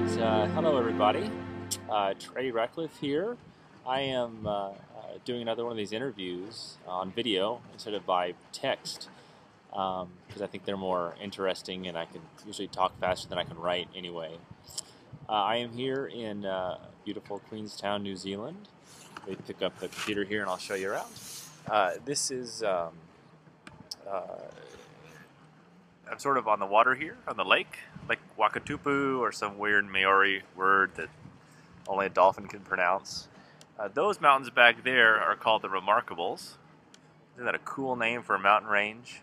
right, hello everybody. Trey Ratcliffe here. I am doing another one of these interviews on video instead of by text because I think they're more interesting and I can usually talk faster than I can write anyway. I am here in beautiful Queenstown, New Zealand. Let me pick up the computer here and I'll show you around. This is I'm sort of on the water here, on the lake, like Wakatupu or some weird Maori word that only a dolphin can pronounce. Those mountains back there are called the Remarkables. Isn't that a cool name for a mountain range?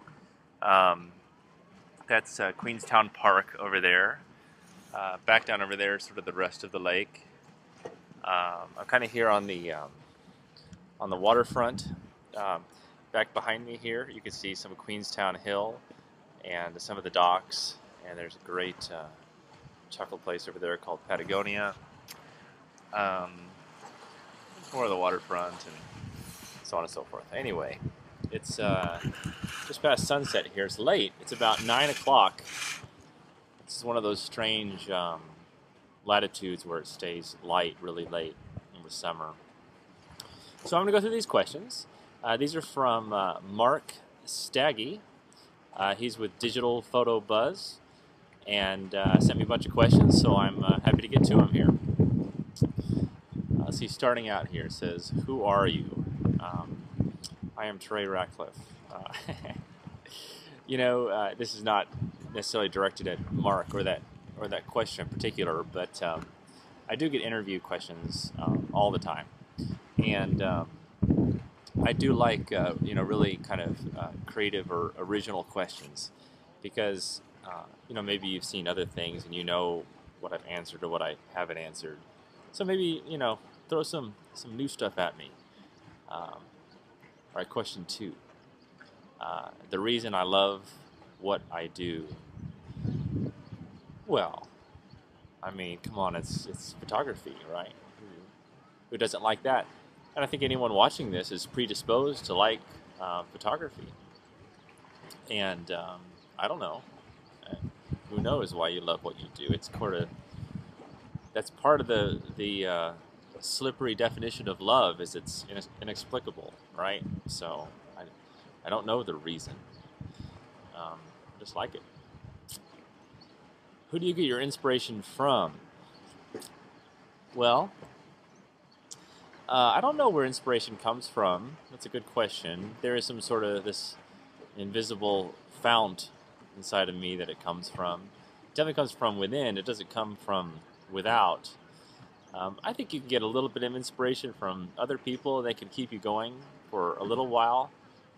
That's Queenstown Park over there. Back down over there is sort of the rest of the lake. I'm kind of here on the waterfront. Back behind me here, you can see some Queenstown Hill and some of the docks, and there's a great chocolate place over there called Patagonia. More of the waterfront and so on and so forth. Anyway, it's just past sunset here. It's late. It's about 9 o'clock. This is one of those strange latitudes where it stays light really late in the summer. So I'm going to go through these questions. These are from Mark Staggy. He's with Digital Photo Buzz and sent me a bunch of questions, so I'm happy to get to him here. Let's see, starting out here, it says, "Who are you?" I am Trey Ratcliffe. This is not necessarily directed at Mark or that question in particular, but I do get interview questions all the time, and I do like really kind of creative or original questions because maybe you've seen other things and you know what I've answered or what I haven't answered. So maybe throw some new stuff at me. All right, question 2. The reason I love what I do. Well, I mean, come on, it's photography, right? Who doesn't like that? And I think anyone watching this is predisposed to like photography. And I don't know. Who knows why you love what you do? It's that's part of the slippery definition of love is it's inexplicable, right? So I don't know the reason. I just like it. Who do you get your inspiration from? Well, I don't know where inspiration comes from. That's a good question. There is some sort of this invisible fount inside of me that it comes from. It definitely comes from within. It doesn't come from without. I think you can get a little bit of inspiration from other people. They can keep you going for a little while.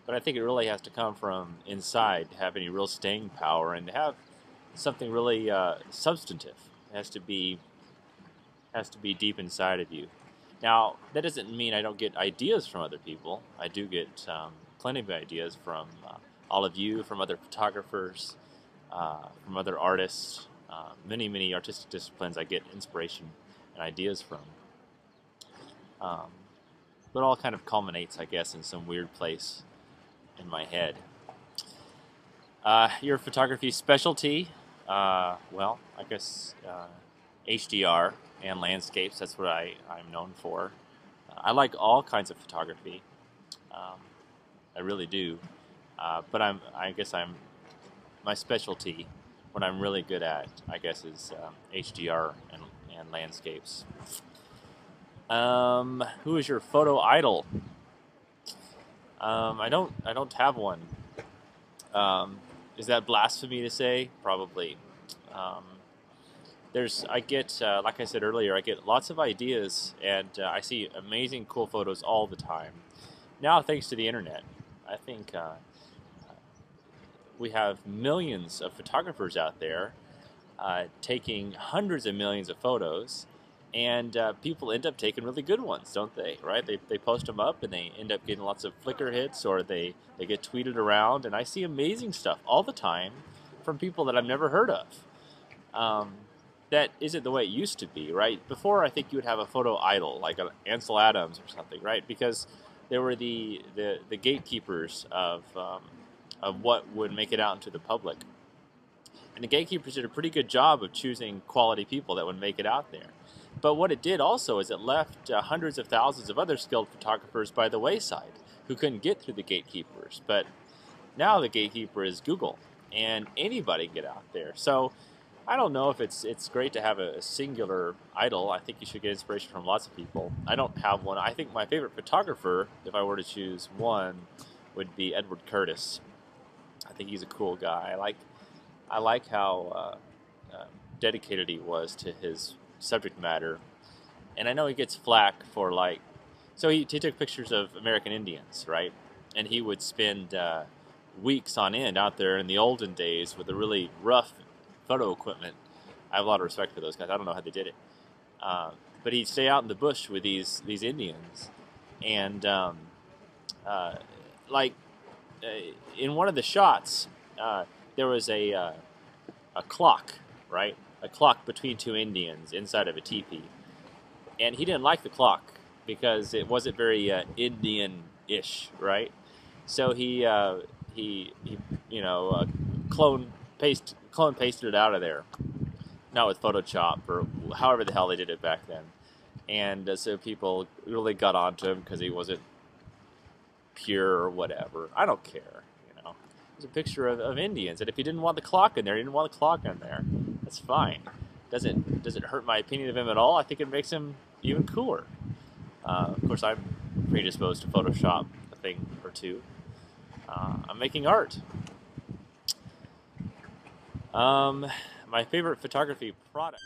But I think it really has to come from inside to have any real staying power and to have something really substantive. It has to be deep inside of you. Now, that doesn't mean I don't get ideas from other people. I do get plenty of ideas from all of you, from other photographers, from other artists, many artistic disciplines I get inspiration and ideas from. But it all kind of culminates, I guess, in some weird place in my head. Your photography specialty? Well, I guess HDR and landscapes. That's what I'm known for. I like all kinds of photography. I really do. But I guess my specialty, what I'm really good at, I guess, is HDR and landscapes. Who is your photo idol? I don't have one. Is that blasphemy to say? Probably. I get, like I said earlier, I get lots of ideas, and I see amazing, cool photos all the time. Now, thanks to the internet, I think we have millions of photographers out there taking hundreds of millions of photos, and people end up taking really good ones, don't they? Right? They post them up, and they end up getting lots of Flickr hits, or they get tweeted around, and I see amazing stuff all the time from people that I've never heard of. That isn't the way it used to be, right? Before, I think you would have a photo idol, like Ansel Adams or something, right? Because there were the gatekeepers of what would make it out into the public. And the gatekeepers did a pretty good job of choosing quality people that would make it out there. But what it did also is it left hundreds of thousands of other skilled photographers by the wayside who couldn't get through the gatekeepers. But now the gatekeeper is Google, and anybody can get out there. So I don't know if it's great to have a singular idol. I think you should get inspiration from lots of people. I don't have one. I think my favorite photographer, if I were to choose one, would be Edward Curtis. I think he's a cool guy. I like how dedicated he was to his subject matter, and I know he gets flack for so he took pictures of American Indians, right? And he would spend weeks on end out there in the olden days with a really rough photo equipment. I have a lot of respect for those guys. I don't know how they did it, but he'd stay out in the bush with these Indians, and in one of the shots, there was a clock, right? A clock between two Indians inside of a teepee, and he didn't like the clock because it wasn't very Indian-ish, right? So he clone pasted it out of there, not with Photoshop or however the hell they did it back then, and so people really got onto him because he wasn't pure or whatever. I don't care, It's a picture of Indians, and if he didn't want the clock in there, he didn't want the clock in there. That's fine. Does it hurt my opinion of him at all? I think it makes him even cooler. Of course, I'm predisposed to Photoshop a thing or two. I'm making art. My favorite photography product.